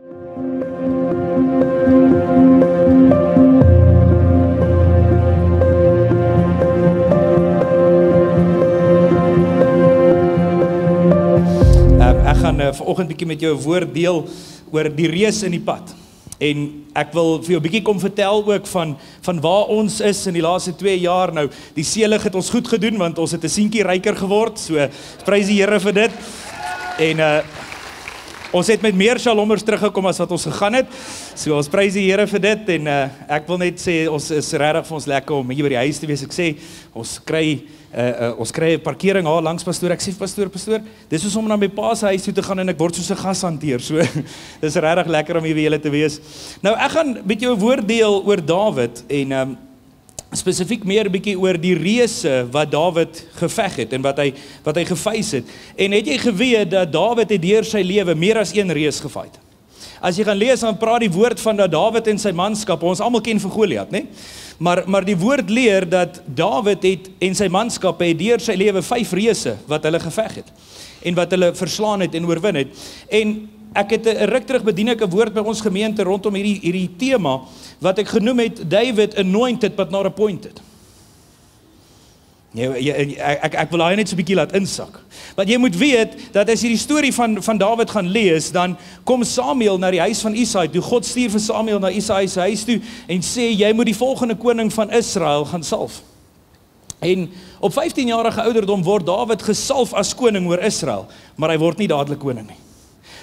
Ek gaan vanoggend bietjie met jou 'n woord deel oor die reus in die pad. En ek wil vir jou 'n bietjie kom vertel ook van waar ons is in die laaste 2 jaar. Nou, die seelig het ons goed gedoen, want ons het 'n seentjie ryker geword, so prys die Here vir dit. En ons het met meer shalomers teruggekom as wat ons gegaan het, so ons prys die Here vir dit. En ek wil net sê, ons is regtig vir ons lekker om hier by die huis te wees. Ek sê, ons kry 'n parkering daar langs pastoor. Ek sê pastoor, dis soos om na my pa se huis toe te gaan en ek word soos 'n gas hanteer. So dis regtig lekker om hier by julle te wees. Nou ek gaan met jou 'n woord deel oor Dawid en spesifiek meer 'n bietjie oor die reuse wat Dawid geveg het en wat hy gefeis het. En het jy geweet dat Dawid het deur sy lewe meer as een reus gefight? As jy gaan lees, dan praat die woord van dat Dawid en sy manskap, ons almal ken vir Goliat, né? Maar die woord leer dat Dawid het en sy manskappe het deur sy lewe 5 reuse wat hulle geveg het en wat hulle verslaan het en oorwin het. En ek het 'n ruk terug bedien ek 'n woord by ons gemeente rondom hierdie tema wat ek genoem het David anointed but not appointed. Ek wil hy net so 'n bietjie laat insak. Want jy moet weet dat as jy die storie van Dawid gaan lees, dan kom Samuel na die huis van Isaai toe. God stuur vir Samuel na Isaai se huis toe en sê jy moet die volgende koning van Israel gaan salf. En op 15-jarige ouderdom word Dawid gesalf as koning oor Israel, maar hy word nie dadelik koning nie.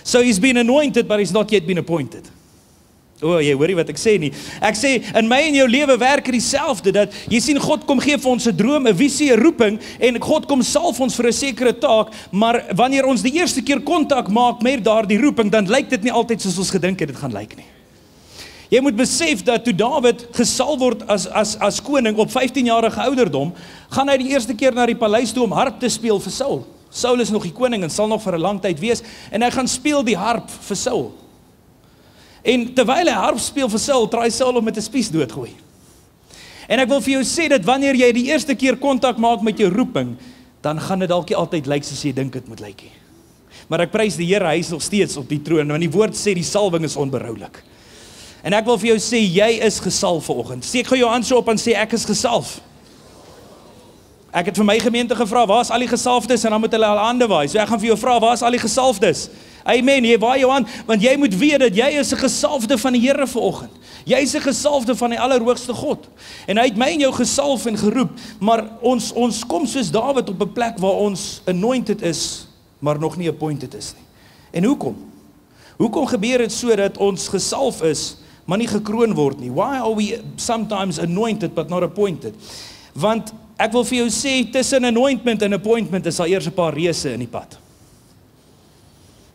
So he's been anointed, but he's not yet been appointed. Jy hoorie wat ek sê nie. Ek sê, in my en jou lewe werk dieselfde, dat jy sien God kom gee vir ons 'n droom, 'n visie, 'n roeping, en God kom salf ons vir 'n sekere taak, maar wanneer ons die eerste keer kontak maak met daardie roeping, dan lyk dit nie altyd soos ons gedink het dit gaan lyk nie. Jy moet besef dat toe Dawid gesalf word as koning op 15-jarige ouderdom, gaan hy die eerste keer na die paleis toe om harp te speel vir Saul. Saul is nog die koning en sal nog vir 'n lang tyd wees, en hy gaan speel die harp vir Saul. En terwyl hy harp speel vir Saul, try Saul om met 'n spies doodgooi. En ek wil vir jou sê dat wanneer jy die eerste keer kontak maak met jou roeping, dan gaan dit dalk nie altyd lyk soos jy dink dit moet lyk nie. Maar ek prys die Here, hy is nog steeds op die troon, want die woord sê die salwing is onberoulik. En ek wil vir jou sê, jy is gesalf vanoggend. Steek gou jou hand so op en sê, ek is gesalf. Ek het vir my gemeente gevra, waar is al die gesalfdes? En dan moet hulle al hande waai. So ek gaan vir jou vra, waar is al die gesalfdes? Amen, jy waai jou hand, want jy moet weet dat jy is 'n gesalfde van die Here vanoggend. Jy is 'n gesalfde van die Allerhoogste God. En hy het my en jou gesalf en geroep, maar ons kom soos Dawid op 'n plek waar ons anointed is, maar nog nie appointed is nie. En hoekom? Hoekom gebeur dit so dat ons gesalf is, maar nie gekroon word nie? Why are we sometimes anointed but not appointed? Want ek wil vir jou sê, tussen anointment en appointment is daar eers 'n paar reuse in die pad.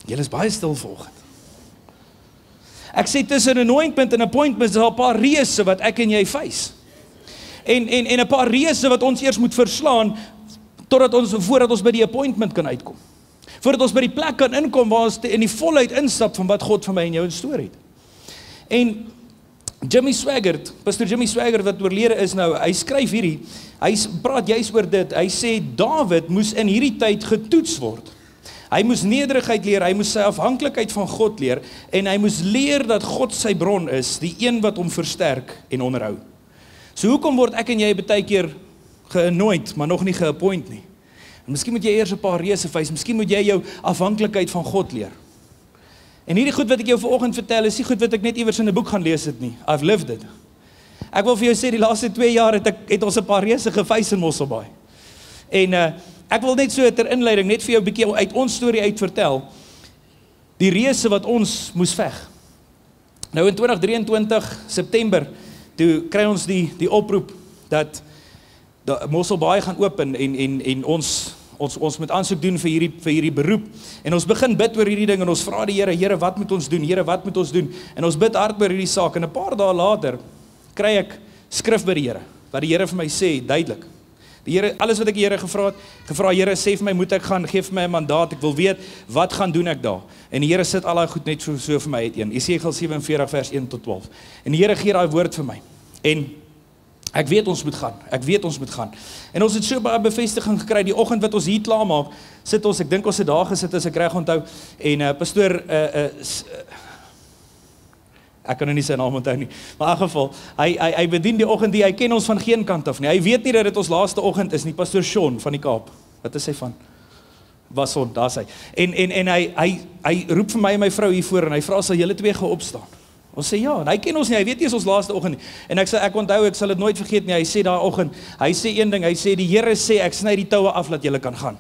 Julle is baie stil vanoggend. Ek sê tussen anointment en appointment is daar 'n paar reuse wat ek en jy face. En 'n paar reuse wat ons eers moet verslaan voordat ons by die appointment kan uitkom. Voordat ons by die plek kan inkom waar ons in die volheid instap van wat God vir my en jou instoor het. En Jimmy Swaggart, Pastor Jimmy Swaggart wat oorlede is nou, hy skryf hierdie, hy praat juis oor dit, hy sê Dawid moes in hierdie tyd getoets word. Hy moes nederigheid leer, hy moes sy afhanklikheid van God leer, en hy moes leer dat God sy bron is, die een wat hom versterk en onderhou. So hoekom word ek en jy baie keer geanoint, maar nog nie geappoint nie? En miskien moet jy eers 'n paar reuse face, miskien moet jy jou afhanklikheid van God leer. En hierdie goed wat ek jou vanoggend vertel, is nie goed wat ek net iewers in 'n boek gaan lees dit nie. I've lived it. Ek wil vir jou sê, die laaste 2 jaar het ons 'n paar reuse geface in Mosselbaai. En ek wil net so ter inleiding, net vir jou 'n bietjie uit ons storie uit vertel, die reuse wat ons moes veg. Nou in 2023, September, toe kry ons die oproep, dat Mosselbaai gaan oop en ons moet aansoek doen vir hierdie beroep, en ons begin bid oor hierdie ding, en ons vra die Here, wat moet ons doen? Here, wat moet ons doen? En ons bid hard oor hierdie saak, en 'n paar dae later, kry ek skrif by die Here, wat die Here vir my sê, duidelik. Die Here, alles wat ek die Here gevra, Here, sê vir my, moet ek gaan, gee vir my 'n mandaat, ek wil weet, wat gaan doen ek daar? En die Here sit al daai goed net so vir my uiteen, Jesegiel 47 vers 1 tot 12. En die Here gee daai woord vir my, en ek weet ons moet gaan, en ons het so baie bevestiging gekry, die oggend wat ons hier klaar maak, sit ons, ek dink ons het daar gesit, as ek reg onthou, en pastoor, Ek kan nou nie sy naam onthou nie. Maar in elk geval, hy bedien die oggend, hy ken ons van geen kant af nie. Hy weet nie dat dit ons laaste oggend is nie, Pastor Sean van die Kaap. Wat is hy van? Wason, daar is hy. En hy roep vir my en my vrou hier voor en hy vra sal julle twee gaan opstaan. Ons sê ja, en hy ken ons nie, hy weet nie is ons laaste oggend nie. En ek sê ek onthou, ek sal dit nooit vergeet nie. Hy sê daai oggend, hy sê een ding, hy sê die Here sê ek sny die toue af dat julle kan gaan.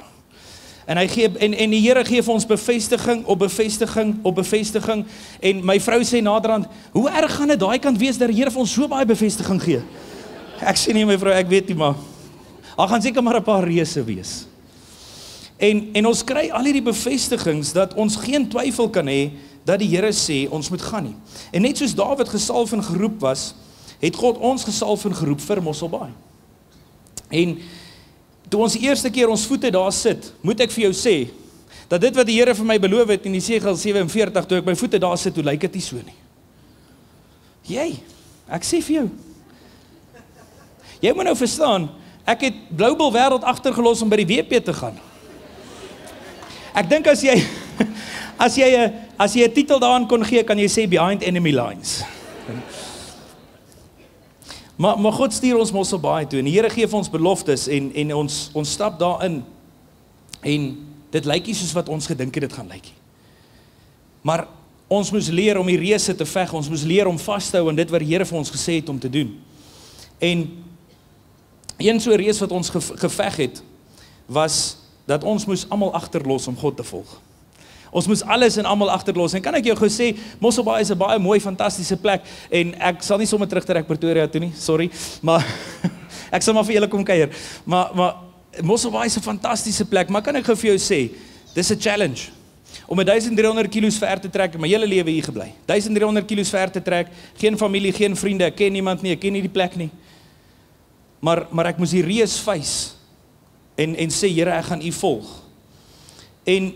En hy gee en die Here gee vir ons bevestiging op bevestiging op bevestiging en my vrou sê naderhand, hoe erg gaan dit daai kant wees dat die Here vir ons so baie bevestiging gee? Ek sê nie my vrou, ek weet nie maar. Daar gaan seker maar 'n paar reëse wees. En ons kry al hierdie bevestigings dat ons geen twyfel kan hê dat die Here sê ons moet gaan nie. En net soos Dawid gesalf en geroep was, het God ons gesalf en geroep vir Mosselbaai. En toe ons die eerste keer ons voete daar sit, moet ek vir jou sê, dat dit wat die Here vir my beloof het in Jesegiel 47, toe ek my voete daar sit, toe lyk dit nie so nie. Ek sê vir jou, jy moet nou verstaan, ek het Global Wêreld agtergelos om by die WP te gaan. Ek dink as jy 'n titel daaraan kon gee, kan jy sê Behind Enemy Lines. Maar God stuur ons Mosselbaai toe en die Here gee vir ons beloftes en ons stap daarin en dit lyk nie soos wat ons gedink het dit gaan lyk nie. Maar ons moes leer om die reëse te veg, ons moes leer om vas te hou aan dit wat die Here vir ons gesê het om te doen. En een so reëse wat ons geveg het, was dat ons moes almal agterlos om God te volg. Ons moes alles en almal agterlos. En kan ek jou gou sê, Mosselbaai is 'n baie mooi, fantastiese plek en ek sal nie sommer terugtrek Pretoria toe nie, sorry, maar ek sal maar vir julle kom kuier. Maar Mosselbaai is 'n fantastiese plek, maar kan ek gou vir jou sê, dis 'n challenge om 1300 kilos ver te trek en my hele lewe hier gebly. 1300 kilos ver te trek, geen familie, geen vriende, ek ken niemand nie, ek ken nie die plek nie. Maar ek moes die reus face en sê, Here, ek gaan U volg. En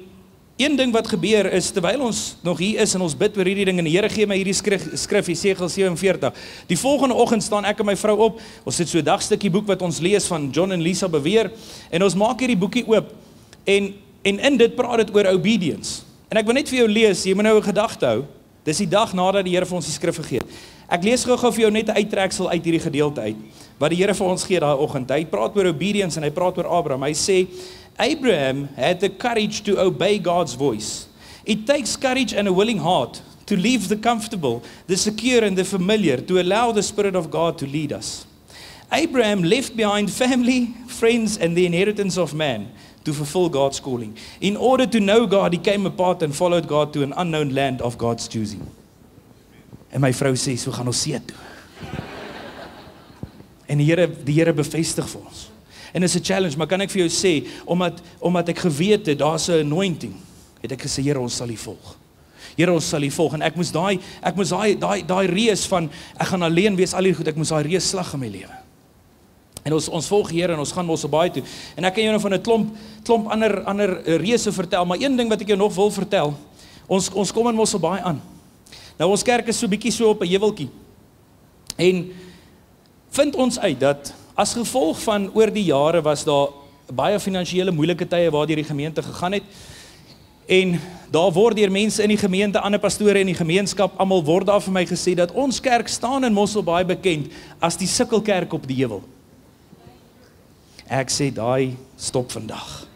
een ding wat gebeur is, terwyl ons nog hier is en ons bid oor hierdie ding, en die Here gee my hierdie skrif, Jesegiel 47, die volgende oggend staan ek en my vrou op, ons het so 'n dagstukkie boek wat ons lees van John en Lisa Beweer, en ons maak hierdie boekie oop, en in dit praat dit oor obedience. En ek wil net vir jou lees, jy moet nou 'n gedagte hou, dis die dag nadat die Here vir ons die skrif gegee het. Ek lees gou vir jou net 'n uittreksel uit hierdie gedeelte uit, wat die Here vir ons gee daai oggend. Hy praat oor obedience en hy praat oor Abraham. Hy sê, Abraham had the courage to obey God's voice. It takes courage and a willing heart to leave the comfortable, the secure and the familiar, to allow the Spirit of God to lead us. Abraham left behind family, friends and the inheritance of man to fulfill God's calling. In order to know God, he came apart and followed God to an unknown land of God's choosing. En my vrou sê, so gaan ons see toe. En die Here bevestig vir ons. En dit is 'n challenge, maar kan ek vir jou sê, omdat ek geweet het, daar's 'n anointing, het ek gesê, Here, ons sal U volg. Here, ons sal U volg. En ek moes daai reus van, ek gaan alleen wees, al hierdie goed, ek moes daai reus slag in my lewe. En ons volg die Here en ons gaan Mosselbaai toe. En ek kan jou nou van 'n klomp ander reuse vertel, maar een ding wat ek jou nog wil vertel, ons kom in Mosselbaai aan. Nou ons kerk is so bietjie so op 'n heuweltjie. En vind ons uit dat as gevolg van oor die jare was daar baie finansiële moeilike tye waar die gemeente gegaan het. En daar word deur mense in die gemeente, ander pastore in die gemeenskap, almal word daar vir my gesê dat ons kerk staan in Mosselbaai bekend as die sukkelkerk op die heuwel. Ek sê daai stop vandag.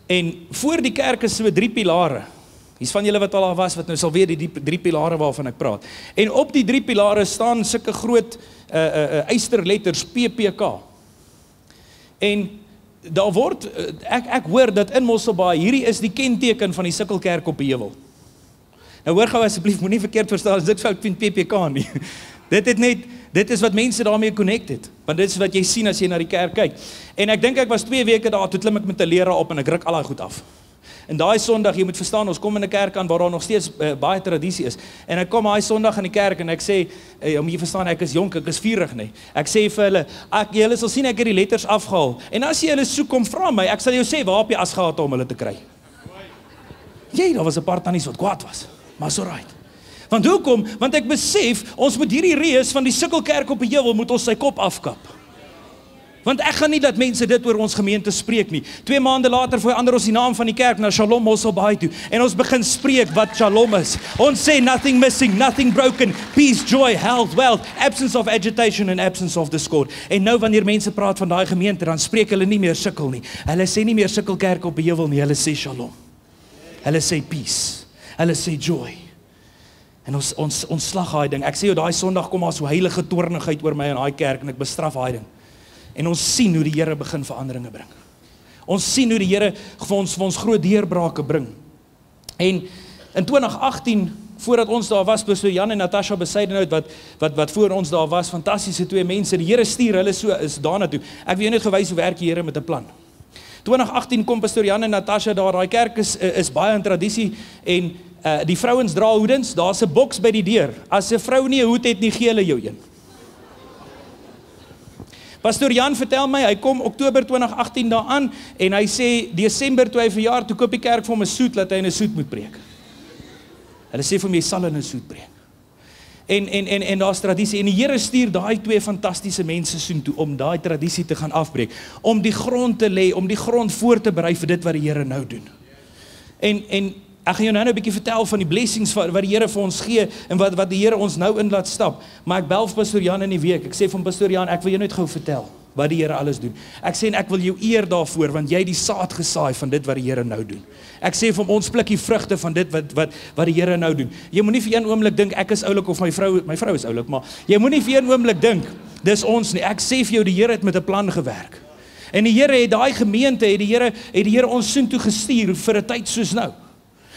En voor die kerk is so 3 pilare. Hier's van julle wat al daar was, wat nou sal weet die 3 pilare waarvan ek praat. En op die 3 pilare staan sulke groot eysterletters PPK. En daar word, ek hoor dat in Mosselbaai, hierdie is die kenteken van die sukkelkerk op die heuwel. Nou hoor gou asseblief, moenie verkeerd verstaan, as dit fout vind PPK nie. Dit is wat mense daarmee connected, want dit is wat jy sien as jy na die kerk kyk. En ek dink ek was 2 weke daar, toe klim ek met 'n leraar op en ek ruk al daai goed af. En daai Sondag, jy moet verstaan, ons kom in 'n kerk aan waar daar nog steeds baie tradisie is. En ek kom daai Sondag in die kerk en ek sê, om jy verstaan, ek is jonk, ek is vurig nie. Ek sê vir hulle, julle sal sien ek het die letters afgehaal. En as jy hulle soek, kom vra my, ek sal jou sê waar op jy as gehad om hulle te kry. Daar was 'n paar tannies wat kwaad was, maar so right. Want hoekom? Want ek besef, ons moet hierdie reus van die sukkelkerk op die heuwel moet ons sy kop afkap. Want ek gaan nie dat mense dit oor ons gemeente spreek nie. 2 maande later verander ons die naam van die kerk na Shalom Mosselbaai toe. En ons begin spreek wat Shalom is. Ons sê nothing missing, nothing broken, peace, joy, health, wealth, absence of agitation and absence of discord. En nou wanneer mense praat van daai gemeente, dan spreek hulle nie meer sukkel nie. Hulle sê nie meer sukkel kerk op 'n heuwel nie, hulle sê Shalom. Hulle sê peace. Hulle sê joy. En ons slag daai ding. Ek sê jou daai Sondag kom daar so heilige toornigheid oor my in daai kerk en ek bestraf daai ding. En ons sien hoe die Here begin veranderinge bring. Ons sien hoe die Here vir ons groot deurbrake bring. En in 2018, voordat ons daar was, Pastor Jan en Natasha Besuidenhout, wat voor ons daar was, fantastiese 2 mense, die Here stuur hulle so is daarna toe. Ek wil jou net gewys hoe werk die Here met 'n plan. 2018 kom Pastor Jan en Natasha daar, daai kerk is baie in tradisie en die vrouens dra hoedens, daar's 'n boks by die deur. As 'n vrou nie 'n hoed het nie, gee hulle jou een. Pastor Jan vertel my, hy kom Oktober 2018 daaraan en hy sê Desember toe hy verjaar, toe koop die kerk vir hom 'n soet dat hy in 'n soet moet preek. Hulle sê vir my, jy sal in 'n soet preek. En daar's tradisie en die Here stuur daai 2 fantastiese mense soontoe om daai tradisie te gaan afbreek, om die grond te lê, om die grond voor te berei vir dit wat die Here nou doen. En ek gaan jou nou 'n bietjie vertel van die blessings wat die Here vir ons gee en wat die Here ons nou in laat stap. Maar ek bel vir Pastor Jan in die week. Ek sê vir Pastor Jan, ek wil jou net gou vertel wat die Here alles doen. Ek sê en ek wil jou eer daarvoor want jy het die saad gesaai van dit wat die Here nou doen. Ek sê vir hom ons pluk die vrugte van dit wat die Here nou doen. Jy moenie vir een oomblik dink ek is oulik of my vrou is oulik, maar jy moenie vir een oomblik dink dis ons nie. Ek sê vir jou die Here het met 'n plan gewerk. En die Here het daai gemeente, het die Here ons soontoe gestuur vir 'n tyd soos nou.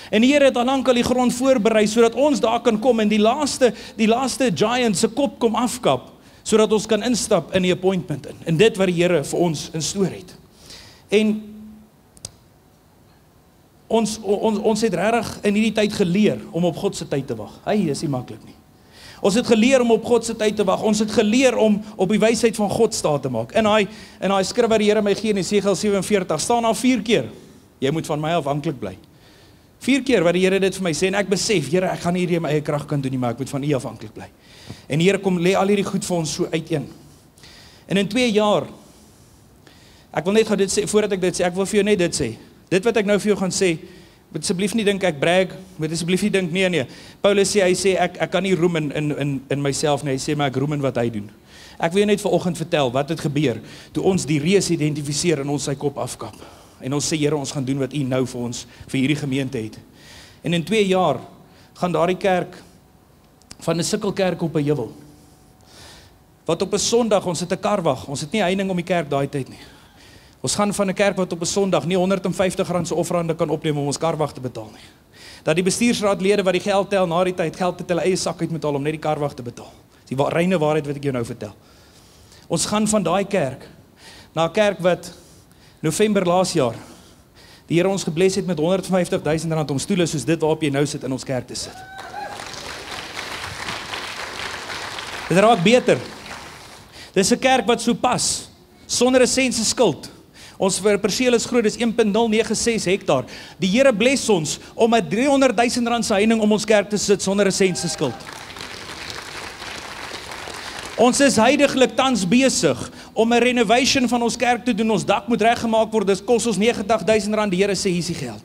En die Here het al lank al die grond voorberei sodat ons daar kan kom en die laaste giant se kop kom afkap sodat ons kan instap in die appointment in. En dit wat die Here vir ons instoor het. En ons het regtig in hierdie tyd geleer om op God se tyd te wag. Hy is nie maklik nie. Ons het geleer om op God se tyd te wag. Ons het geleer om op die wysheid van God staat te maak. In daai skrif wat die Here my gee in Jesegiel 47 staan daar 4 keer. Jy moet van my afhanklik bly. 4 keer wat die Here dit vir my sê en ek besef, Here, ek gaan nie hierdie in my eie krag kan doen nie, maar ek moet van U afhanklik bly. En die Here kom lê al hierdie goed vir ons so uiteen. En in 2 jaar, ek wil net gou dit sê, voordat ek dit sê, ek wil vir jou net dit sê. Dit wat ek nou vir jou gaan sê, moet asseblief nie dink ek brag, moet asseblief nie dink nee. Paulus sê, hy sê ek kan nie roem in myself nie, hy sê maar ek roem in wat hy doen. Ek wil jou net vanoggend vertel wat het gebeur toe ons die reus identifiseer en ons sy kop afkap. En ons sê Here, ons gaan doen wat U nou vir ons vir hierdie gemeente het. En in 2 jaar gaan daardie kerk van 'n sukkelkerk op 'n heuwel. Wat op 'n Sondag, ons het 'n karwag, ons het nie heining om die kerk daai tyd nie. Ons gaan van 'n kerk wat op 'n Sondag nie R150 se offerande kan opneem om ons karwag te betaal nie. Dat die bestuursraadlede wat die geld tel na die tyd geld uit hulle eie sak uit moet haal om net die karwag te betaal. Die reine waarheid wat ek jou nou vertel. Ons gaan van daai kerk na 'n kerk wat November laas jaar die Here ons gebless het met R150,000 om stoele soos dit waarop jy nou sit in ons kerk te sit. Dit raak beter. Dis 'n kerk wat so pas, sonder 'n sent se skuld. Ons perseel is groot, dis 1.096 hektaar. Die Here bless ons om 'n R300,000 se heining om ons kerk te sit sonder 'n sent se skuld. Ons is huidiglik tans besig om 'n renovation van ons kerk te doen. Ons dak moet reggemaak word. Dit kos ons R90,000. Die Here sê hier is die geld.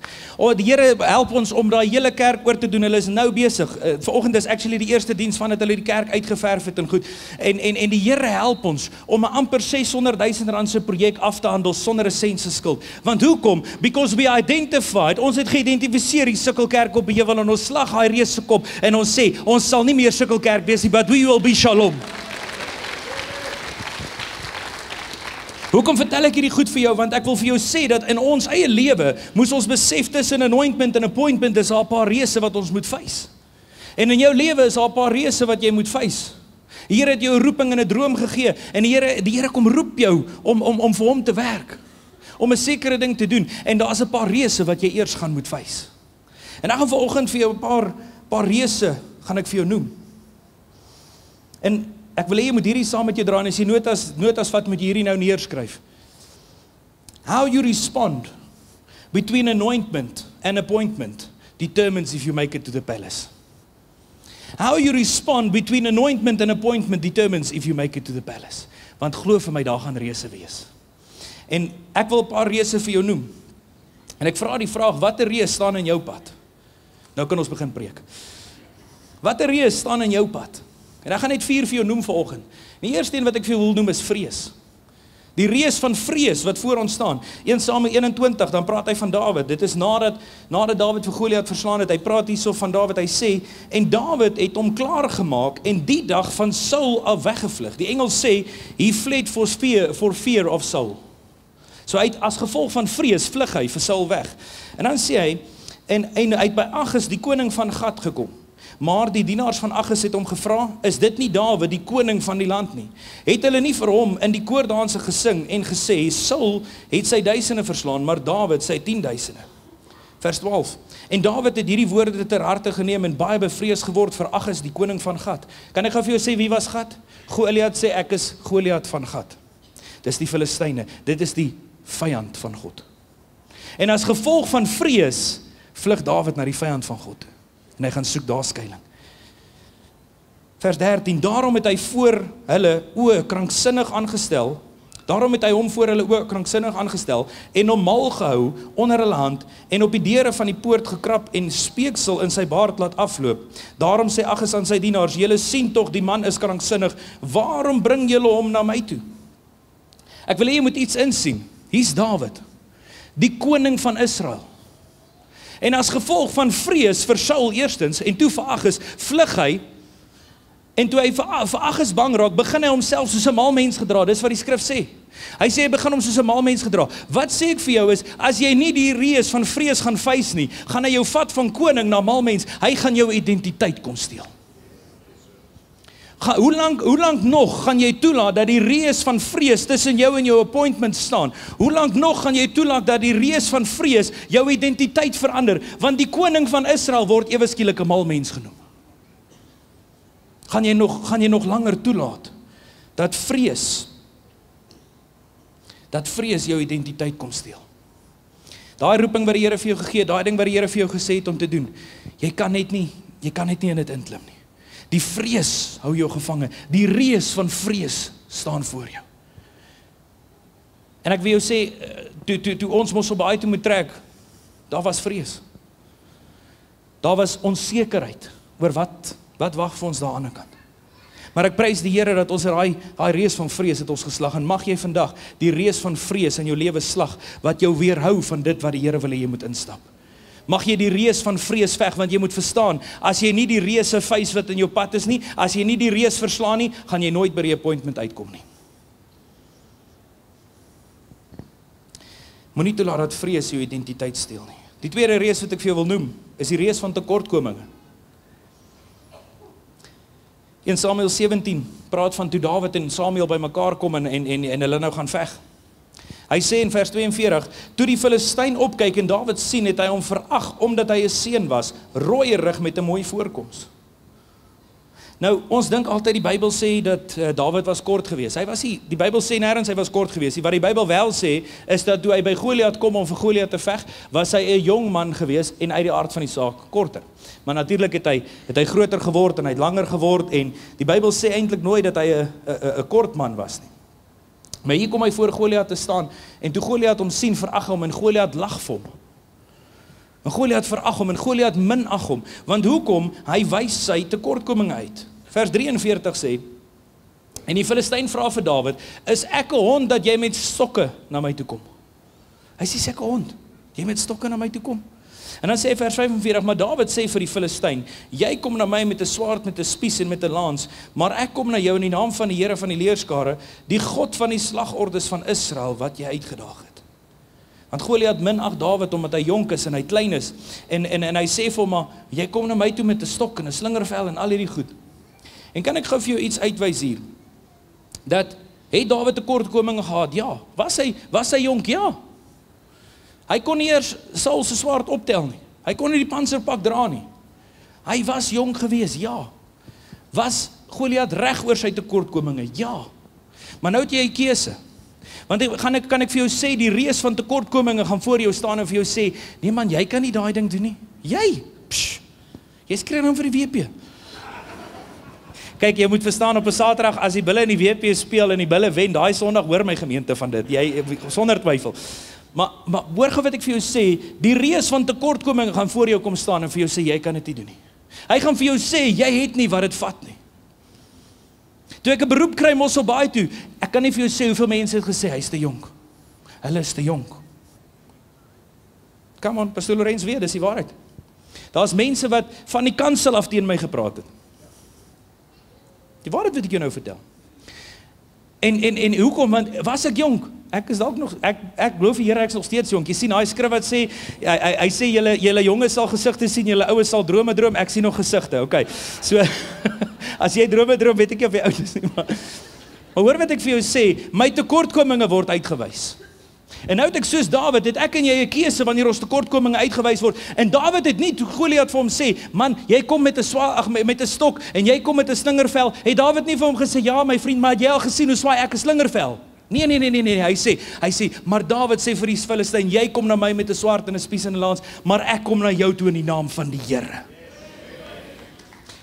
Die Here help ons om daai hele kerk oor te doen. Hulle is nou besig. Vanoggend is actually die eerste diens van dat hulle die kerk uitgeverf het en goed. En die Here help ons om 'n amper R600,000 se projek af te handel sonder 'n sent se skuld. Want hoekom? Because we identified, ons het geïdentifiseer die sukkelkerk op Bewel en ons slag daai reus se kop en ons sê, ons sal nie meer sukkelkerk wees nie, but we will be Shalom. Hoekom vertel ek hierdie goed vir jou? Want ek wil vir jou sê dat in ons eie lewe moes ons besef tussen anointment en appointment is daar 'n paar reëse wat ons moet face. En in jou lewe is daar 'n paar reëse wat jy moet face. Die Here het jou 'n roeping en 'n droom gegee en die Here kom roep jou om vir hom te werk. Om 'n sekere ding te doen en daar's 'n paar reëse wat jy eers gaan moet face. En ek gaan vanoggend vir jou 'n paar reëse gaan ek vir jou noem. En ek wil hê jy moet hierdie saam met jou dra en as jy notas vat, moet jy hierdie nou neerskryf. How you respond between anointment and appointment determines if you make it to the palace. How you respond between anointment and appointment determines if you make it to the palace. want glo vir my, daar gaan reëse wees. En ek wil 'n paar reëse vir jou noem. En ek vra die vraag, watter reës staan in jou pad? Nou kan ons begin preek. Watter reës staan in jou pad? En ek gaan net 4 vir jou noem vanoggend. Die eerste een wat ek vir jou wil noem is vrees. Die reës van vrees wat voor ons staan. 1 Samuel 21, dan praat hy van Dawid. Dit is nadat Dawid vir Goliat verslaan het. Hy praat hierso van Dawid. Hy sê, en Dawid het hom klaar gemaak en die dag van Saul af weggevlug. Die Engels sê, he fled for fear of Saul. So hy het as gevolg van vrees vlug hy vir Saul weg. En dan sê hy, en hy het by Agis die koning van Gat gekom. Maar die dienaars van Agis het hom gevra, is dit nie Dawid die koning van die land nie? Het hulle nie vir hom in die koordanse gesing en gesê, Saul het sy duisende verslaan, maar Dawid sy 10.000. Vers 12. En Dawid het hierdie woorde ter harte geneem en baie bevrees geword vir Agis die koning van Gat. Kan ek gou vir jou sê wie was Gat? Goliat sê ek is Goliat van Gat. Dis die Filistyne, dit is die vyand van God. En as gevolg van vrees vlug Dawid na die vyand van God. En hy gaan soek daar skuiling. Vers 13, daarom het hy voor hulle oë kranksinnig aangestel, en hom mal gehou onder hulle hand, en op die deure van die poort gekrap en speeksel in sy baard laat afloop. Daarom sê Agis aan sy dienaars, julle sien tog die man is kranksinnig, waarom bring julle hom na my toe? Ek wil hê jy moet iets insien, hier's Dawid, die koning van Israel. En as gevolg van vrees vir Saul eerstens, en toe vir Agis, vlug hy, en toe hy vir Agis bang raak, begin hy homself soos 'n maalmens gedra, dis wat die skrif sê. Hy sê, hy begin hom soos 'n maalmens gedra. Wat sê ek vir jou is, as jy nie die reës van vrees gaan face nie, gaan hy jou vat van koning na maalmens, hy gaan jou identiteit kom steel. Hoe lang nog gaan jy toelaat dat die reës van vrees tussen jou en jou appointment staan? Hoe lang nog gaan jy toelaat dat die reës van vrees jou identiteit verander? Want die koning van Israel word ewe skielik 'n maalmens genoem. Gaan jy nog langer toelaat dat vrees jou identiteit kom steel? Daai roeping wat die Here vir jou gegee het, daai ding wat die Here vir jou gesê het om te doen, jy kan net nie in dit inklim nie. Die vrees hou jou gevange. Die reës van vrees staan voor jou. En ek wil jou sê, toe ons mos op baie toe moet trek, daar was vrees. Daar was onsekerheid oor wat wag vir ons daar aan die kant. Maar ek prys die Here dat ons daai reës van vrees het ons geslag. En mag jy vandag die reës van vrees in jou lewe slag, wat jou weerhou van dit wat die Here wil hê jy moet instap. Mag jy die reës van vrees veg, want jy moet verstaan, as jy nie die reëse face wat in jou pad is nie, as jy nie die reës verslaan nie, gaan jy nooit by die appointment uitkom nie. Moenie toelaat dat vrees jou identiteit steel nie. Die tweede reës wat ek vir jou wil noem, is die reës van tekortkominge. 1 Samuel 17 praat van toe Dawid en Samuel by mekaar kom en hulle nou gaan veg. Hy sê in vers 42, toe die Filistyn opkyk en Dawid sien, het hy hom verag, omdat hy 'n seun was, rooierig met 'n mooi voorkoms. Nou, ons dink altyd die Bybel sê dat Dawid was kort gewees. Die Bybel sê nêrens hy was kort gewees. Wat die Bybel wel sê, is dat toe hy by Goliat kom om vir Goliat te veg, was hy 'n jong man gewees en uit die aard van die saak korter. Maar natuurlik het hy groter geword en hy het langer geword en die Bybel sê eintlik nooit dat hy 'n kort man was nie. Maar hier kom hy voor Goliat te staan en toe Goliat hom sien, verag hom en Goliat lag vir hom. En Goliat verag hom en Goliat minag hom, want hoekom? Hy wys sy tekortkominge uit. Vers 43 sê, en die Filistyn vra vir Dawid, is ek 'n hond dat jy met stokke na my toe kom? Hy sê, ek 'n hond, jy met stokke na my toe kom? En dan sê vers 45, maar Dawid sê vir die Filistyn, jy kom na my met 'n swaard, met 'n spies en met 'n lans, maar ek kom na jou in die naam van die Here van die leerskare, die God van die slagordes van Israel, wat jy uitgedaag het. Want Goliat minag Dawid omdat hy jonk is en hy klein is, en hy sê vir hom, maar jy kom na my toe met 'n stok en 'n slingervel en al hierdie goed. En kan ek gou vir jou iets uitwys hier? Dat, het Dawid tekortkominge gehad? Ja. Was hy jonk? Ja. Hy kon nie eers Saul se swaard optel nie. Hy kon nie die panserpak dra nie. Hy was jonk gewees, ja. Was Goliat reg oor sy tekortkominge? Ja. Maar nou het jy 'n keuse. Want kan ek vir jou sê, die reës van tekortkominge gaan voor jou staan en vir jou sê, nee man, jy kan nie daai ding doen nie. Jy skree dan vir die WP. Kyk, jy moet verstaan op 'n Saterdag as die Bulle in die WP speel en die Bulle wen, daai Sondag hoor my gemeente van dit. Jy sonder twyfel. Maar hoor gou wat ek vir jou sê, die reus van tekortkoming gaan voor jou kom staan en vir jou sê jy kan dit nie doen nie. Hy gaan vir jou sê jy het nie wat dit vat nie. Toe ek 'n beroep kry Mosselbaai toe, ek kan nie vir jou sê hoeveel mense het gesê hy's te jonk. Hulle is te jonk. Come on, Pastoor Lorenz weet, dis die waarheid. Daar's mense wat van die kansel af teen my gepraat het. Die waarheid wat ek jou nou vertel. En hoekom? Want was ek jonk? Ek is dalk nog, ek glo vir Here ek is nog steeds jonk. Jy sien daai skrif wat sê, hy sê julle jonges sal gesigte sien, julle oues sal drome droom, ek sien nog gesigte, okay. So, as jy drome droom, weet ek nie of jy oud is nie, maar hoor wat ek vir jou sê, my tekortkominge word uitgewys. En nou het ek soos Dawid, het ek en jy 'n keuse wanneer ons tekortkominge uitgewys word. En Dawid het nie, toe Goliat vir hom sê, man, jy kom met 'n stok en jy kom met 'n slingervel. Het Dawid nie vir hom gesê, ja my vriend, maar het jy al gesien hoe swaai ek 'n slingervel? Nee, hy sê, maar Dawid sê vir die Filistyn, jy kom na my met 'n swaard en 'n spies en 'n lans, maar ek kom na jou toe in die naam van die Here.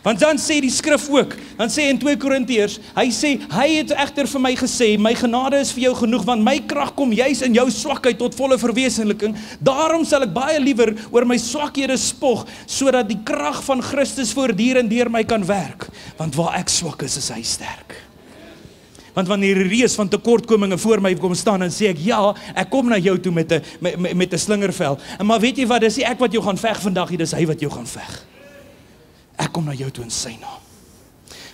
Want dan sê die skrif ook, dan sê in 2 Korintiërs, hy sê, hy het egter vir my gesê, my genade is vir jou genoeg, want my krag kom juis in jou swakheid tot volle verwesenliking, daarom sal ek baie liewer oor my swakhede spog, sodat die krag van Christus voortdurend deur my kan werk, want waar ek swak is hy sterk. Want wanneer die reus van tekortkominge voor my kom staan, dan sê ek, ja, ek kom na jou toe met 'n slingervel, en maar weet jy wat, dis nie ek wat jou gaan veg vandag, dis hy wat jou gaan veg. Ek kom na jou toe in sy naam.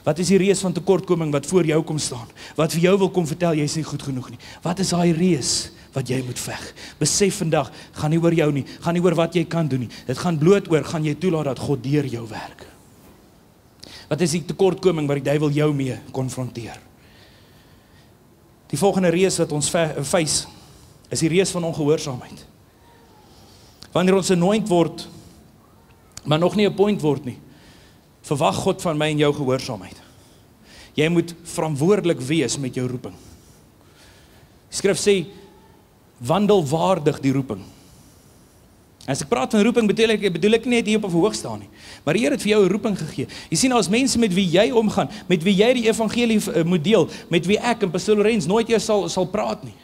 Wat is die reus van tekortkoming wat voor jou kom staan? Wat vir jou wil kom vertel, jy is nie goed genoeg nie. Wat is daai reus wat jy moet veg? Besef vandag, gaan nie oor jou nie, gaan nie oor wat jy kan doen nie. Dit gaan bloot oor, gaan jy toelaat dat God deur jou werk? Wat is die tekortkoming wat die duiwel jou mee konfronteer? Die volgende reus wat ons face, is die reus van ongehoorsaamheid. Wanneer ons anoint word, maar nog nie appoint word nie, verwag God van my en jou gehoorsaamheid. Jy moet verantwoordelik wees met jou roeping. Die skrif sê, wandel waardig die roeping. As ek praat van roeping, bedoel ek nie net hier op 'n verhoog staan nie, maar die Here het vir jou 'n roeping gegee. Jy sien, as mense met wie jy omgaan, met wie jy die evangelie moet deel, met wie ek en Pastoor Lorenz nooit eers sal praat nie.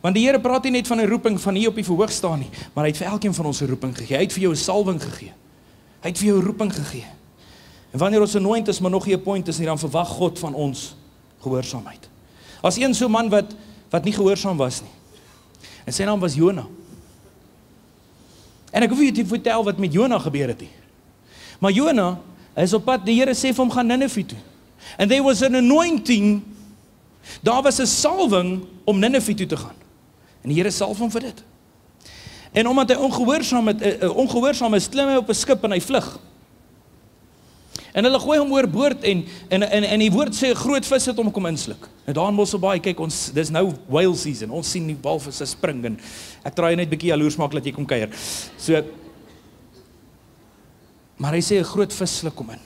Want die Here praat nie net van 'n roeping van hier op die verhoog staan nie, maar hy het vir elkeen van ons 'n roeping gegee. Hy het vir jou 'n salwing gegee. Hy het vir jou 'n roeping gegee. En wanneer ons anoint is, maar nog nie 'n point is nie, dan verwag God van ons gehoorsaamheid. As een so man wat nie gehoorsaam was nie. En sy naam was Jona. En ek hoef jy te vertel wat met Jona gebeur het nie. Maar Jona is op pad, die Here sê vir hom, gaan Nineve toe. And there was an anointing, daar was 'n salwing om Nineve toe te gaan. En die Here salf hom vir dit. En omdat hy ongehoorsaam is, klim hy op 'n skip en hy vlug. En hulle gooi hom oorboord en die woord sê 'n groot vis het hom kom insluk. Nou daar in Mosselbaai, kyk ons, dis nou whale season. Ons sien die walvisse spring en ek draai net bietjie jaloers maak dat jy kom kuier. So maar hy sê 'n groot vis sluk hom in.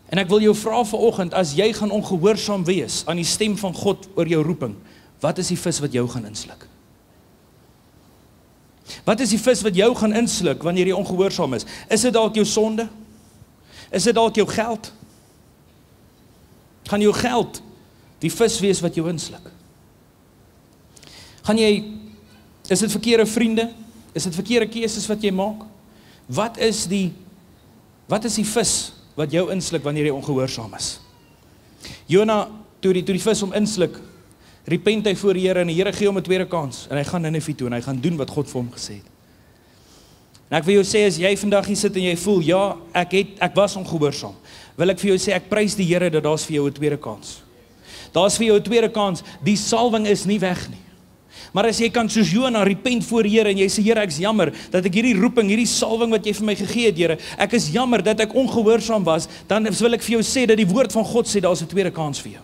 En ek wil jou vra vanoggend, as jy gaan ongehoorsaam wees aan die stem van God oor jou roeping, wat is die vis wat jou gaan insluk? Wat is die vis wat jou gaan insluk wanneer jy ongehoorsaam is? Is dit dalk jou sonde? Is dit dalk jou geld? Gaan jou geld die vis wees wat jou insluk? Is dit verkeerde vriende? Is dit verkeerde keuses wat jy maak? Wat is die vis wat jou insluk wanneer jy ongehoorsaam is? Jona, toe die vis hom insluk, repent hy voor die Here en die Here gee hom 'n tweede kans en hy gaan Nineve toe en hy gaan doen wat God vir hom gesê het. En ek wil jou sê, as jy vandag hier sit en jy voel, ja, ek was ongehoorsaam, wil ek vir jou sê, ek prys die Here dat daar's vir jou 'n tweede kans. Daar's vir jou 'n tweede kans, die salwing is nie weg nie. Maar as jy kan soos Jona repent voor die Here en jy sê, Here, ek is jammer dat ek hierdie roeping, hierdie salwing wat jy vir my gegee het, Here, ek is jammer dat ek ongehoorsaam was, dan wil ek vir jou sê dat die woord van God sê, daar's 'n tweede kans vir jou.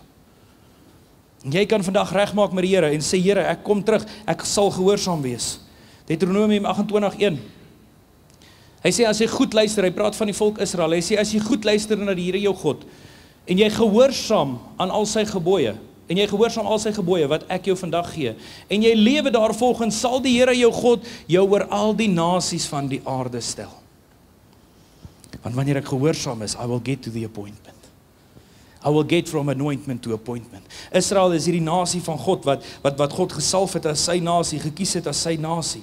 En jy kan vandag regmaak met die Here en sê, Here, ek kom terug, ek sal gehoorsaam wees. Deuteronomium 28:1. Hy sê, as jy goed luister, hy praat van die volk Israel, hy sê, as jy goed luister na die Here jou God, en jy gehoorsaam aan al sy gebooie, wat ek jou vandag gee, en jy lewe daarvolgens, sal die Here jou God jou oor al die nasies van die aarde stel. Want wanneer ek gehoorsaam is, I will get to the appointment. I will get from anointment to appointment. Israel is hierdie nasie van God, wat God gesalf het as sy nasie, gekies het as sy nasie.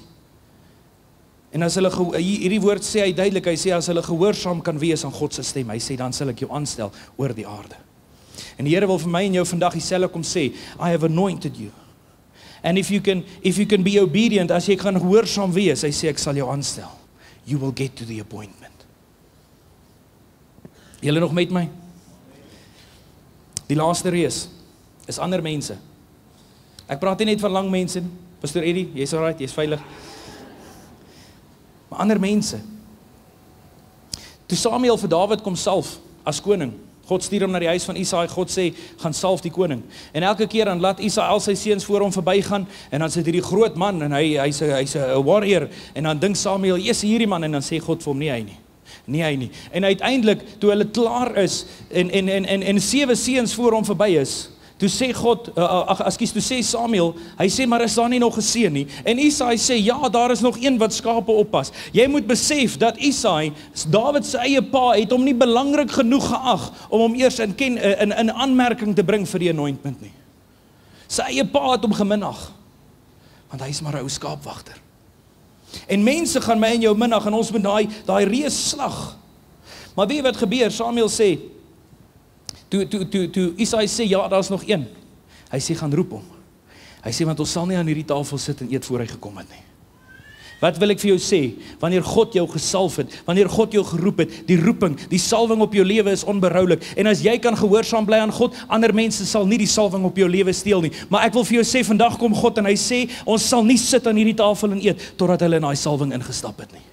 En as hulle, hierdie woord sê hy duidelik, hy sê as hulle gehoorsaam kan wees aan God se stem, hy sê dan sal ek jou aanstel oor die aarde. En die Here wil vir my en jou vandag dieselfde kom sê, I have anointed you. And if you can be obedient, as jy kan gehoorsaam wees, hy sê ek sal jou aanstel. You will get to the appointment. Julle nog met my? Die laaste reis is ander mense. Ek praat nie net van lang mense, Pastor Eddie, jy's alright, jy's veilig. Maar ander mense. Toe Samuel vir Dawid kom salf as koning, God stuur hom na die huis van Isaai, God sê, gaan salf die koning. En elke keer dan laat Isaai al sy seuns voor hom verbygaan, en dan sit hierdie groot man, en hy's 'n warrior, en dan dink Samuel, yes, hierdie man, en dan sê God vir hom, nie hy nie. Nie hy nie. En uiteindelik, toe hulle klaar is, en 7 seuns voor hom verby is, toe sê God, toe sê Samuel, hy sê, maar is daar nie nog 'n seun nie? En Isaai sê, ja, daar is nog een wat skape oppas. Jy moet besef, dat Isaai, Dawid se eie pa, het hom nie belangrik genoeg geag, om hom eers in aanmerking te bring vir die anointment nie. Sy eie pa het hom geminag, want hy is maar 'n ou skaapwagter. En mense gaan my en jou minag, en ons moet daai reus slag. Maar weet jy wat gebeur? Samuel sê, toe Isaai sê, ja, daar is nog een. Hy sê, gaan roep hom. Hy sê, want ons sal nie aan hierdie tafel sit en eet voor hy gekom het nie. Wat wil ek vir jou sê? Wanneer God jou gesalf het, wanneer God jou geroep het, die roeping, die salwing op jou lewe is onberoulik. En as jy kan gehoorsaam bly aan God, ander mense sal nie die salwing op jou lewe steel nie. Maar ek wil vir jou sê, vandag kom God en hy sê, ons sal nie sit aan hierdie tafel en eet, totdat hulle in daai salwing ingestap het nie.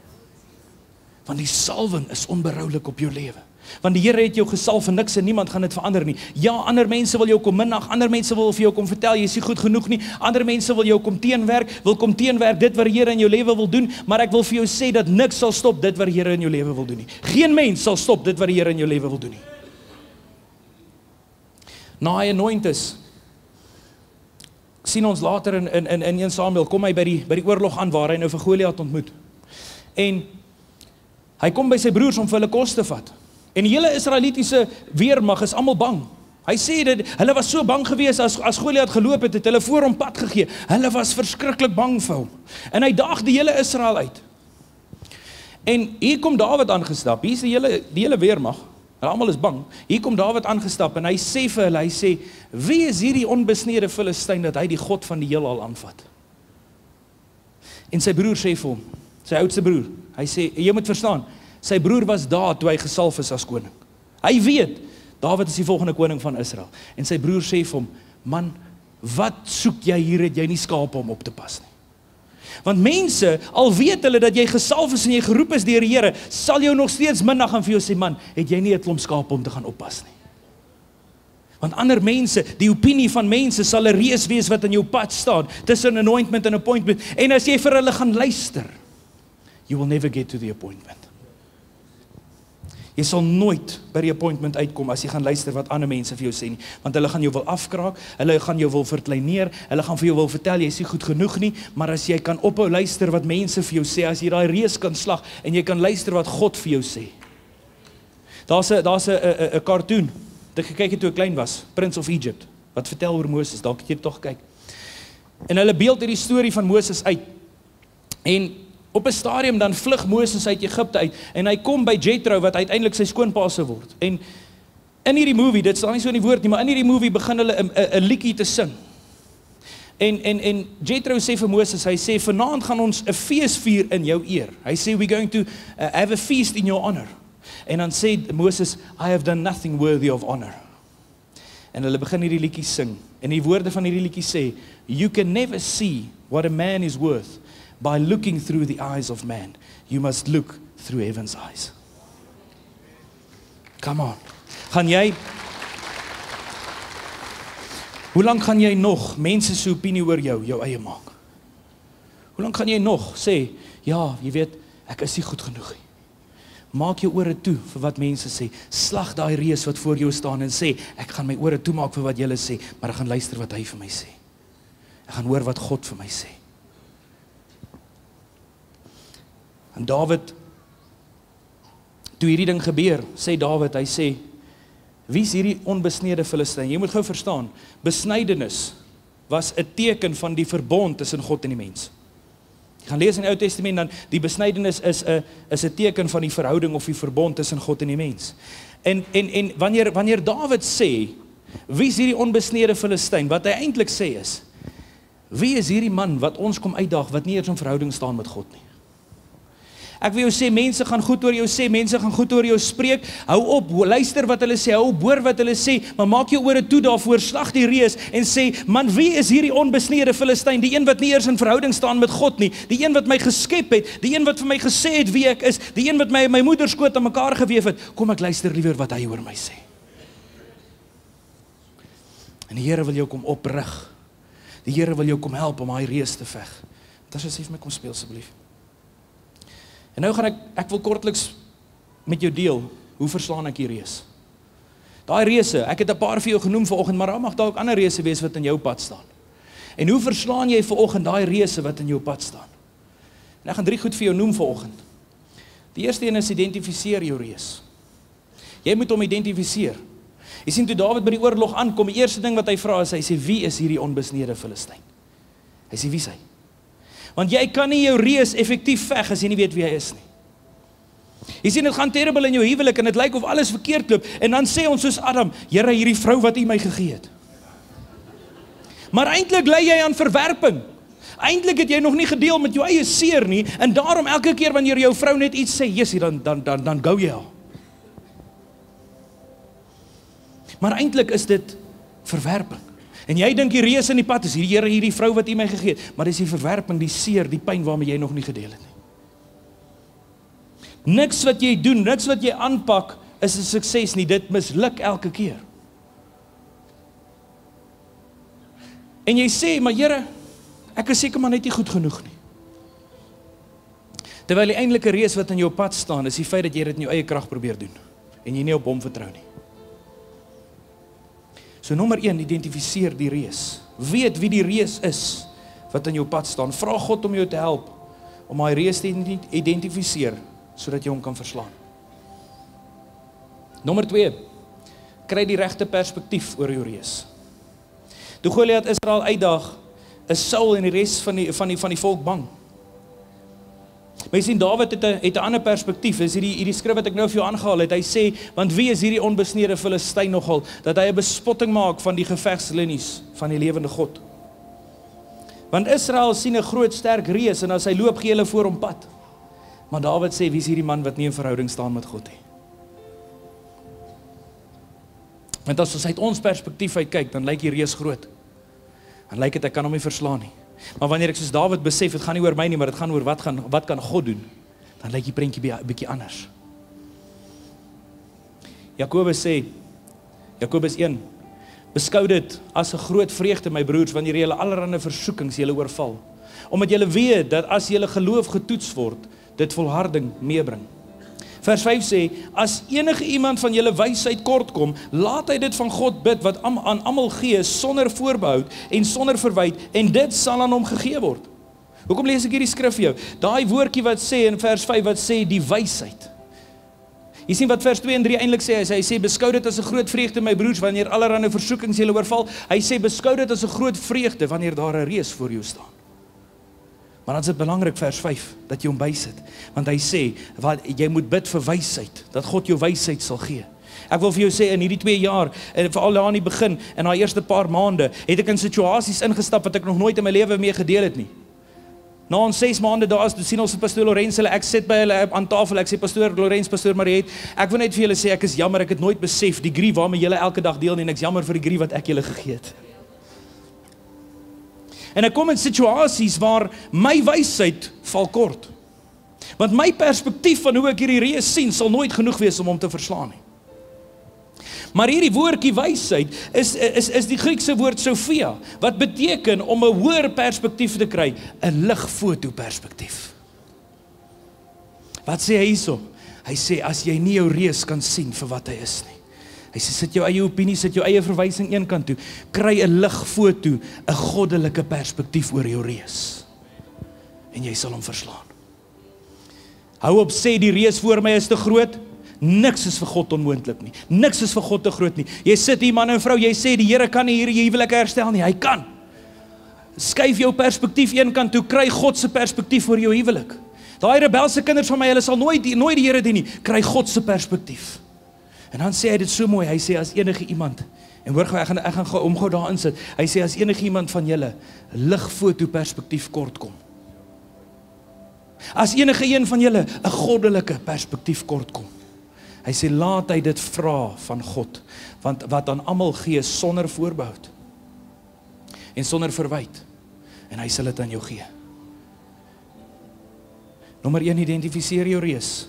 Want die salwing is onberoulik op jou lewe. Want die Here het jou gesalf en niks en niemand gaan dit verander nie. Ja, ander mense wil jou kom minag, ander mense wil vir jou kom vertel, jy is nie goed genoeg nie, ander mense wil jou kom teenwerk, dit wat die Here in jou lewe wil doen, maar ek wil vir jou sê, dat niks sal stop dit wat die Here in jou lewe wil doen nie. Geen mens sal stop dit wat die Here in jou lewe wil doen nie. Na hy anoint is, sien ons later in 1 Samuel, kom hy by die oorlog aan, waar hy nou vir Goliat ontmoet. En hy kom by sy broers om vir hulle kos te vat. En die hele Israelitiese weermag is almal bang. Hy sê dat hulle was so bang gewees as Goliat geloop het hulle voor hom pad gegee. Hulle was verskriklik bang vir hom. En hy daag die hele Israel uit. En hier kom Dawid aangestap. Hier is die hele weermag. Hulle almal is bang. Hier kom Dawid aangestap en hy sê vir hulle, hy sê, wie is hierdie onbesnede Filistyn dat hy die God van die heelal aanvat? En sy broer sê vir hom, sy oudste broer, hy sê, jy moet verstaan, sy broer was daar toe hy gesalf is as koning. Hy weet, Dawid is die volgende koning van Israel. En sy broer sê vir hom, man, wat soek jy hier, het jy nie skape om op te pas nie? Want mense, al weet hulle dat jy gesalf is en jy geroep is deur die Here, sal jou nog steeds minag en vir jou sê, man, het jy nie 'n klomp skape om te gaan oppas nie? Want ander mense, die opinie van mense sal 'n reus wees wat in jou pad staan, tussen anointment en appointment. En as jy vir hulle gaan luister, you will never get to the appointment. Jy sal nooit by die appointment uitkom as jy gaan luister wat ander mense vir jou sê nie, want hulle gaan jou wil afkraak, hulle gaan jou wil verkleineer, hulle gaan vir jou wil vertel jy is nie goed genoeg nie, maar as jy kan ophou luister wat mense vir jou sê, as jy daai reus kan slag en jy kan luister wat God vir jou sê. Daar's 'n cartoon wat ek gekyk het toe ek klein was, Prince of Egypt, wat vertel oor Moses, dalk het jy dit tog gekyk. En hulle beeld hierdie storie van Moses uit. En op 'n stadium dan vlug Moses uit Egipte uit en hy kom by Jethro wat uiteindelik sy skoonpa sou word. En in hierdie movie, dit staan nie so in die woord nie, maar in hierdie movie begin hulle 'n liedjie te sing. En Jethro sê vir Moses, hy sê vanaand gaan ons 'n fees vier in jou eer. Hy sê we're going to have a feast in your honor. En dan sê Moses, I have done nothing worthy of honor. En hulle begin hierdie liedjie sing. En die woorde van hierdie liedjie sê, you can never see what a man is worth by looking through the eyes of man. You must look through heaven's eyes. Come on. Hoe lank gaan jy nog mense se opinie oor jou eie maak? Hoe lank gaan jy nog sê, ja, jy weet, ek is nie goed genoeg nie. Maak jou ore toe vir wat mense sê. Slag daai reus wat voor jou staan en sê, ek gaan my ore toe maak vir wat julle sê, maar ek gaan luister wat hy vir my sê. Ek gaan hoor wat God vir my sê. En Dawid, Toe hierdie ding gebeur, sê Dawid, hy sê, wie is hierdie onbesnede Filistyn? Jy moet gou verstaan, besnydenis was 'n teken van die verbond tussen God en die mens. Jy gaan lees in die Ou Testament dan, die besnydenis is 'n teken van die verhouding of die verbond tussen God en die mens. En wanneer Dawid sê, wie is hierdie onbesnede Filistyn? Wat hy eintlik sê is, wie is hierdie man wat ons kom uitdaag, wat nie eers in verhouding staan met God nie? Ek wil jou sê, mense gaan goed oor jou sê, mense gaan goed oor jou spreek, hou op, luister wat hulle sê, hou op, hoor wat hulle sê, maar maak jou ore toe daarvoor, slag die reus en sê, man, wie is hierdie onbesnede Filistyn, die een wat nie eers in verhouding staan met God nie, die een wat my geskep het, die een wat vir my gesê het wie ek is, die een wat my in my moederskoot aan mekaar geweef het, kom ek luister liewer wat hy oor my sê. En die Here wil jou kom oprig, die Here wil jou kom help om daai reus te veg. Dit is vir my kom speel asseblief. En nou gaan ek wil kortliks met jou deel, hoe verslaan ek die reus? Daai reuse, ek het 'n paar vir jou genoem vanoggend, maar daar mag daar ook ander reuse wees wat in jou pad staan. En hoe verslaan jy vanoggend daai reuse wat in jou pad staan? En ek gaan 3 goed vir jou noem vanoggend. Die eerste een is identifiseer jou reus. Jy moet hom identifiseer. Jy sien toe Dawid by die oorlog aankom, die eerste ding wat hy vra is, hy sê, wie is hierdie onbesnede Filistyn? Hy sê, wie is hy? Want jy kan nie jou reus effektief veg as jy nie weet wie hy is nie. Jy sien, dit gaan terrible in jou huwelik en dit lyk of alles verkeerd loop en dan sê ons soos Adam, Here, hierdie vrou wat U my gegee het. Maar eintlik ly jy aan verwerping. Eintlik het jy nog nie gedeel met jou eie seer nie en daarom elke keer wanneer jou vrou net iets sê, Jessie, dan gou jy al. Maar eintlik is dit verwerping. En jy dink die reus in die pad is, Here, hierdie vrou wat U my gegee het, maar dis die verwerping, die seer, die pyn waarmee jy nog nie gedeel het nie. Niks wat jy doen, niks wat jy aanpak, is 'n sukses nie, dit misluk elke keer. En jy sê, maar Here, ek is seker maar net nie goed genoeg nie. Terwyl die eintlike reus wat in jou pad staan, is die feit dat jy dit in jou eie krag probeer doen, en jy nie op hom vertrou nie. So nommer 1, identifiseer die reus. Weet wie die reus is wat in jou pad staan. Vra God om jou te help om daai reus te identifiseer sodat jy hom kan verslaan. Nommer 2, kry die regte perspektief oor jou reus. Toe Goliat Israel uitdaag, is Saul en die res van die volk bang. Maar jy sien, Dawid het 'n ander perspektief, is hierdie skrif wat ek nou vir jou aangehaal het, hy sê, want wie is hierdie onbesnede Filistyn nogal, dat hy 'n bespotting maak van die gevegslinies van die lewende God. Want Israel sien 'n groot sterk reus, en as hy loop, gee hulle voor hom pad. Maar Dawid sê, wie is hierdie man wat nie in verhouding staan met God nie? Want as ons uit ons perspektief uit kyk, dan lyk die reus groot. Dan lyk dit, ek kan hom nie verslaan nie. Maar wanneer ek soos Dawid besef, dit gaan nie oor my nie, maar dit gaan oor wat kan God doen, dan lyk die prentjie 'n bietjie anders. Jakobus 1, beskou dit as 'n groot vreugde, my broers, wanneer julle allerlei versoekings julle oorval, omdat julle weet dat as julle geloof getoets word, dit volharding meebring. Vers 5 sê, as enige iemand van julle wysheid kort kom, laat hy dit van God bid, wat aan almal gee, sonder voorbehoud en sonder verwyd, en dit sal aan hom gegee word. Hoekom lees ek hierdie skrif vir jou? Daai woordjie wat sê in vers 5, wat sê die wysheid. Jy sien wat vers 2 en 3 eintlik sê, hy sê, beskou dit as 'n groot vreugde, my broers, wanneer allerlei versoekings julle oorval. Hy sê, beskou dit as 'n groot vreugde, wanneer daar 'n reus voor jou staan. Maar dan is dit belangrik, vers 5, dat jy hom bysit. Want hy sê, jy moet bid vir wysheid, dat God jou wysheid sal gee. Ek wil vir jou sê, in hierdie 2 jaar, en veral daar aan die begin, en daai eerste paar maande, het ek in situasies ingestap, wat ek nog nooit in my lewe mee gedeel het nie. Na ons 6 maande daar is, toe sien ons pastoor Lorenz, ek sit by hulle aan tafel, ek sê, pastoor Lorenz, pastoor Mariet, ek wil net vir julle sê, ek is jammer, ek het nooit besef, die grief waarmee julle elke dag deel, en ek is jammer vir die grief wat ek julle gegee het. En ek kom in situasies waar my wysheid val kort. Want my perspektief van hoe ek hierdie reus sien, sal nooit genoeg wees om hom te verslaan nie. Maar hierdie woordjie wysheid is die Griekse woord Sophia, wat beteken om 'n hoër perspektief te kry, 'n ligfoto perspektief. Wat sê hy hierso? Hy sê, as jy nie jou reus kan sien vir wat hy is nie. Hy sê, sit jou eie opinie, sit jou eie verwysing een kant toe, kry 'n ligfoto, 'n goddelike perspektief oor jou reus. En jy sal hom verslaan. Hou op sê, die reus voor my is te groot. Niks is vir God onmoontlik nie. Niks is vir God te groot nie. Jy sit hier man en vrou, jy sê die Here kan nie hier jou huwelik herstel nie. Hy kan. Skuif jou perspektief een kant toe, kry God se perspektief vir jou huwelik. Daai rebelse kinders van my, hulle sal nooit die Here dien nie. Kry God se perspektief. En dan sê hy dit so mooi. Hy sê as enige iemand, en hoor gou, ek gaan gou daarin sit. Hy sê as enige iemand van julle ligfoto perspektief kort kom. As enige een van julle 'n goddelike perspektief kort kom. Hy sê laat hy dit vra van God, want wat aan almal gee sonder voorbehou en sonder verwyd, en hy sal dit aan jou gee. Nommer 1, identifiseer jou reus.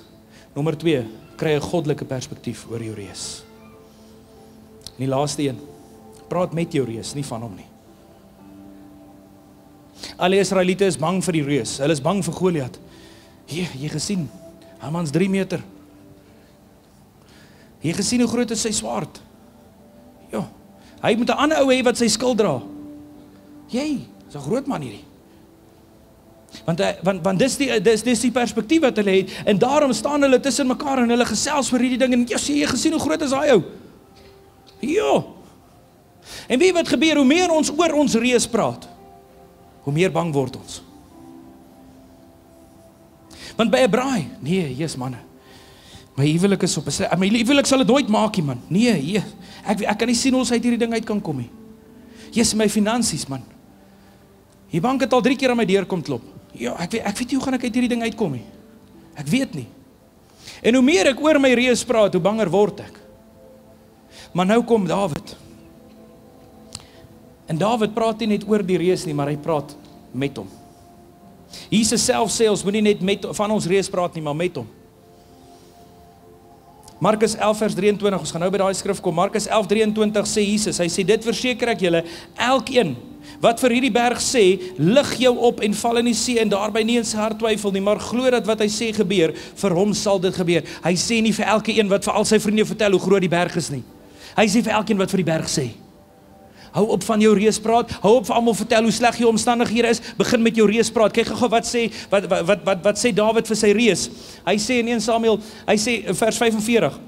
Nommer 2, kry 'n goddelike perspektief oor jou reus. En die laaste een, praat met jou reus, nie van hom nie. Alle Israeliete is bang vir die reus, hulle is bang vir Goliat. Jy gesien, hy man's 3 meter. Jy gesien hoe groot is sy swaard. Ja, hy moet 'n ander ou hê wat sy skild dra. Is 'n groot man hierdie. Want dis die perspektief wat hulle het, en daarom staan hulle tussen mekaar en hulle gesels vir hierdie ding, en jy gesien hoe groot is hy ou? Ja. En weet wat gebeur, hoe meer ons oor ons reus praat, hoe meer bang word ons. Want by 'n braai, nee, Jesus manne, my huwelik is op 'n my huwelik sal dit nooit maak nie man. Nee, ek kan nie sien hoe ons uit hierdie ding uit kan kom nie. Jesus, my finansies man. Die bank het al 3 keer aan my deur kom klop. Ja, ek weet nie hoe gaan ek uit hierdie ding uitkom nie. Ek weet nie. En hoe meer ek oor my reus praat, hoe banger word ek. Maar nou kom Dawid. En Dawid praat nie net oor die reus nie, maar hy praat met hom. Jesus self sê ons moet nie net van ons reus praat nie, maar met hom. Markus 11 vers 23, ons gaan nou by daai skrif kom. Markus 11:23 sê Jesus, hy sê dit verseker ek julle, elkeen wat vir hierdie berg sê, lig jou op en val in die see, en daarby nie in sy hart twyfel nie, maar glo dat wat hy sê gebeur, vir hom sal dit gebeur. Hy sê nie vir elke een wat vir al sy vriende vertel hoe groot die berg is nie. Hy sê vir elkeen wat vir die berg sê. Hou op van jou reus praat, hou op vir almal vertel hoe sleg jou omstandighede is, begin met jou reus praat. Kyk gou wat sê Dawid vir sy reus. Hy sê in 1 Samuel, hy sê vers 45,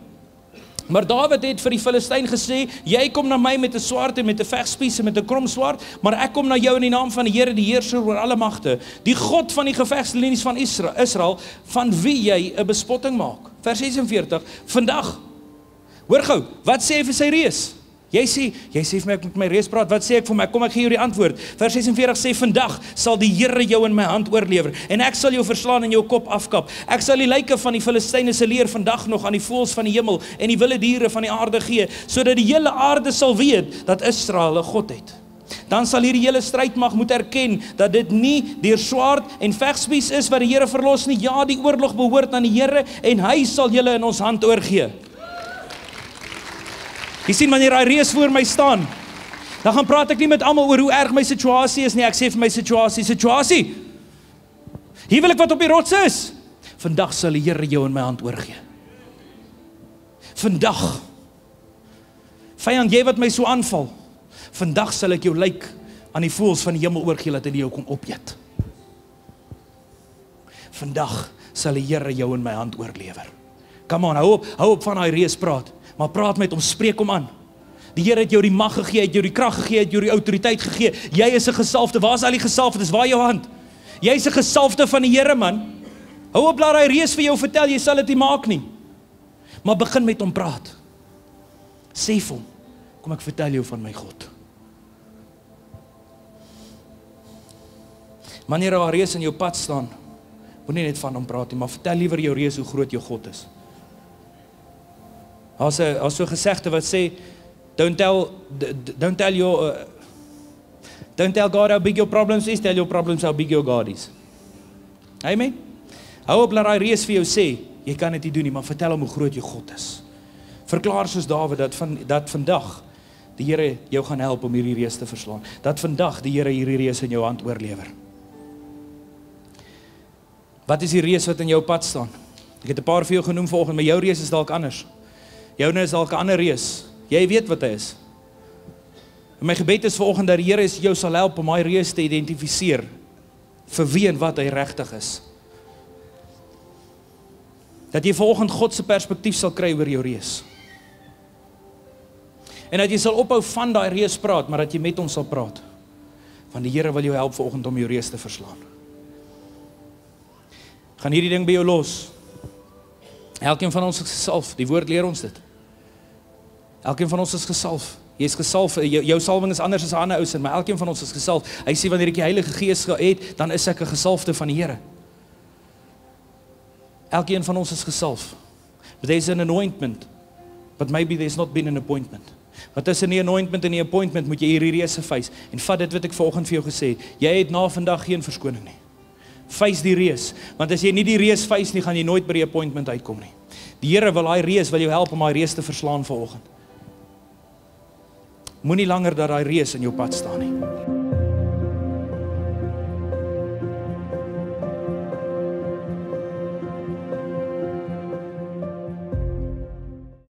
maar Dawid het vir die Filistyn gesê, jy kom na my met 'n swaard en met 'n vegspies en met 'n krom swaard, maar ek kom na jou in die naam van die Here, die heerser oor alle magte, die God van die gevegslinies van Israel, van wie jy 'n bespotting maak. Vers 46, vandag, hoor gou, wat sê hy vir sy reus? Jy sê vir my, ek moet my reus praat, wat sê ek vir my? Kom ek gee jou die antwoord. Vers 46 sê, vandag sal die Here jou in my hand oorlewer, en ek sal jou verslaan en jou kop afkap. Ek sal die lyke van die Filistyne se leer vandag nog aan die voëls van die hemel en die wilde diere van die aarde gee, sodat die hele aarde sal weet dat Israel 'n God het. Dan sal hierdie hele strydmag moet erken dat dit nie deur swaard en vegspies is wat die Here verlos nie. Ja, die oorlog behoort aan die Here en hy sal julle in ons hand oorgee. Jy sien, wanneer hy reus voor my staan, dan gaan praat ek nie met almal oor hoe erg my situasie is nie. Ek sê vir my situasie, huwelik wat op die rots is, vandag sal die Here jou in my hand oorgee. Vandag, vyand, jy wat my so aanval, vandag sal ek jou lyk aan die voëls van die hemel oorgee, dat hy jou kom opeet. Vandag sal die Here jou in my hand oorlewer. Come on, hou op van daai reus praat. Maar praat met hom, spreek hom aan. Die Here het jou die mag gegee, het jou die krag gegee, het jou die autoriteit gegee. Jy is 'n gesalfde. Waar is al die gesalfde? Dis waar jou hand. Jy is 'n gesalfde van die Here, man. Hou op, laat hy reus vir jou vertel, jy sal dit nie maak nie. Maar begin met hom praat. Sê vir hom, kom ek vertel jou van my God. Wanneer 'n reus in jou pad staan, moet nie net van hom praat nie, maar vertel liewer jou reus hoe groot jou God is. As so gesegde wat sê, don't tell God how big your problems is, tell your problems how big your God is. Amen? Hou op, laat hy reus vir jou sê, jy kan dit nie doen nie, maar vertel hom hoe groot jou God is. Verklaar soos Dawid dat vandag die Here jou gaan help om hierdie reus te verslaan. Dat vandag die Here hierdie reus in jou hand oorlewer. Wat is die reus wat in jou pad staan? Ek het 'n paar vir jou genoem vanoggend, maar jou reus is dalk anders. Joune is dalk 'n ander reus. Jy weet wat hy is. En my gebed is vanoggend dat die Here jou sal help om daai reus te identifiseer vir wie en wat hy regtig is. Dat jy vanoggend God se perspektief sal kry oor jou reus. En dat jy sal ophou van daai reus praat, maar dat jy met hom sal praat. Want die Here wil jou help vanoggend om jou reus te verslaan. Gaan hierdie ding by jou los. Elkeen van ons is gesalf, die woord leer ons dit. Elkeen van ons is gesalf. Jy is gesalf, jou salwing is anders as 'n ander ou se, maar elkeen van ons is gesalf. Hy sê wanneer ek die Heilige Gees het, dan is ek 'n gesalfde van die Here. Elkeen van ons is gesalf. But there's an anointment, but maybe there's not been an appointment. Wat is in die anointment en die appointment, moet jy hierdie reëse face, en vat dit wat ek vanoggend vir jou gesê het, jy het na vandag geen verskoning nie. Face die reës, want as jy nie die reës face nie, gaan jy nooit by die appointment uitkom nie. Die Here wil daai reës, wil jou help om daai reës te verslaan vanoggend. Moenie langer dat daai reës in jou pad staan nie.